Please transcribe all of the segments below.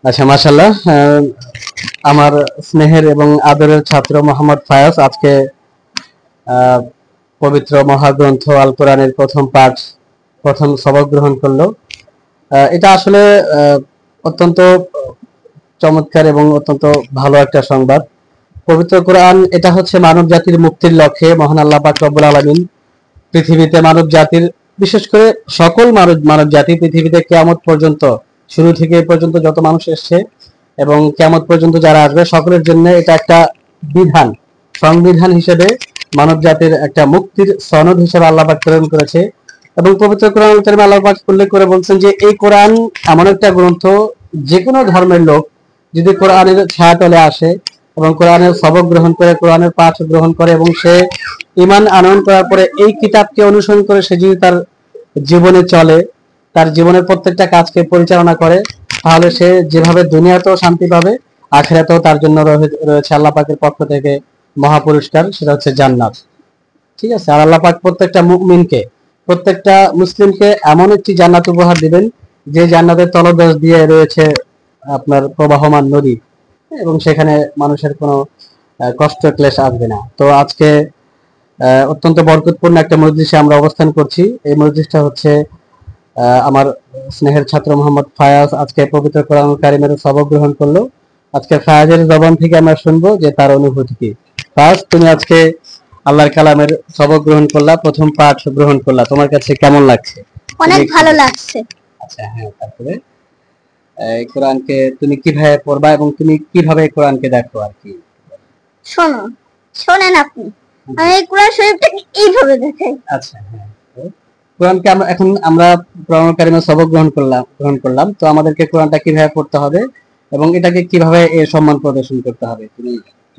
আচ্ছা, মাশাআল্লাহ। আমার স্নেহের এবং আদরের ছাত্র মোহাম্মদ ফায়াজ আজকে আহ, পবিত্র মহাগ্রন্থ আল কোরআনের প্রথম পাঠ, প্রথম সবক গ্রহণ করলো। এটা আসলে অত্যন্ত চমৎকার এবং অত্যন্ত ভালো একটা সংবাদ। পবিত্র কোরআন এটা হচ্ছে মানব জাতির মুক্তির লক্ষ্যে মহান আল্লাহ পাক রব্বুল আলামিন পৃথিবীতে মানব জাতির, বিশেষ করে সকল মানব জাতি পৃথিবীতে কিয়ামত পর্যন্ত, শুরু থেকে এ পর্যন্ত যত মানুষ এসছে এবং কিয়ামত পর্যন্ত যারা আসবে সকলের জন্য এটা একটা বিধান, সংবিধান হিসেবে মানব জাতির একটা মুক্তির সনদ হিসেবে আল্লাহ পাক প্রেরণ করেছে। এবং পবিত্র কোরআন কারিমে আল্লাহ পাক উল্লেখ করে বলছেন যে এই কোরআন এমন একটা গ্রন্থ, যে কোনো ধর্মের লোক যদি কোরআনের ছায়াতলে আসে এবং কোরআনের সবক গ্রহণ করে, কোরআনের পাঠ গ্রহণ করে এবং সে ঈমান আনয়ন করার পরে এই কিতাবকে অনুসরণ করে সে যদি তার জীবনে চলে, তার জীবনের প্রত্যেকটা কাজকে পরিচালনা করে, তাহলে সে যেভাবে দুনিয়াতেও শান্তি পাবে, আখিরাতেও তার জন্য রয়েছে আল্লাহ পাকের পক্ষ থেকে মহা পুরস্কার, সেটা হচ্ছে জান্নাত। ঠিক আছে? আর আল্লাহ পাক প্রত্যেকটা মুমিনকে, প্রত্যেকটা মুসলিমকে এমন একটি জান্নাত উপহার দিবেন যে জান্নাতের তলদেশ দিয়ে রয়েছে আপনার প্রবাহমান নদী, এবং সেখানে মানুষের কোনো কষ্ট ক্লেশ আসবে না। তো আজকে অত্যন্ত বরকতপূর্ণ একটা মজলিসে আমরা অবস্থান করছি। এই মজলিসটা হচ্ছে আমার স্নেহের ছাত্র মোহাম্মদ ফায়াজ আজকে পবিত্র কোরআন কারিমের সবক গ্রহণ করলো। আজকে ফায়াজের জবান থেকে আমরা শুনবো যে তার অনুভূতি কি। ফায়াজ, তুমি আজকে আল্লাহর কালামের সবক গ্রহণ করলা, প্রথম পাঠ গ্রহণ করলা, তোমার কাছে কেমন লাগছে? অনেক ভালো লাগছে। আচ্ছা, হ্যাঁ, তারপরে এই কোরআনকে তুমি কিভাবে পড়বা এবং তুমি কিভাবে কোরআনকে দেখো আর কি? শোনেন আপনি, আমি কোরআন শরীফটাকে এইভাবে দেখাই। আচ্ছা, হ্যাঁ, কোরআনকে আমরা কোরআন কারিমের সবক গ্রহণ করলাম, তো আমাদেরকে কোরআনটা কিভাবে পড়তে হবে এবং এটাকে কিভাবে এর সম্মান প্রদর্শন করতে হবে, তুমি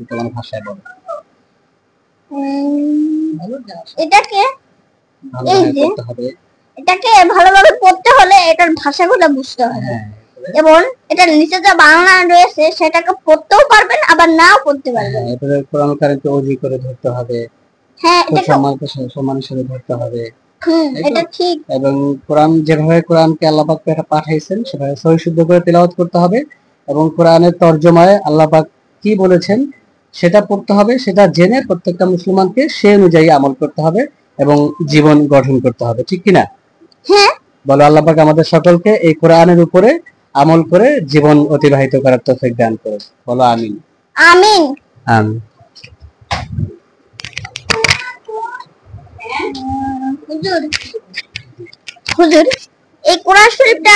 তোমার ভাষায় বলো। এটাকে এই যে এটাকে ভালোভাবে পড়তে হলে এটার ভাষাগুলো বুঝতে হবে, এবং এটার নিচে যে বাংলা রয়েছে সেটাকে পড়তেও পারবেন আবার নাও পড়তে পারবেন। এটাকে কোরআন কারিমকে ওজি করে ধরতে হবে। হ্যাঁ, এটাকে সম্মানের সাথে ধরতে হবে। এটা ঠিক। এবং কোরআনকে আল্লাহ পাক পাঠাইছেন সেভাবে সহি শুদ্ধ করে তেলাওয়াত করতে হবে, এবং কোরআনের তরজমায় আল্লাহ পাক কি বলেছেন সেটা পড়তে হবে, সেটা জেনে প্রত্যেকটা মুসলমানকে সে অনুযায়ী আমল করতে হবে এবং জীবন গঠন করতে হবে। ঠিক কিনা? হ্যাঁ। বলো, আল্লাহ পাক আমাদের সকলকে এই কোরআনের উপরে আমল করে জীবন অতিবাহিত করার তৌফিক দান করুন। বলো আমিন। আমিন। আমিন। হুজুর, এই কোরআন শরীফটা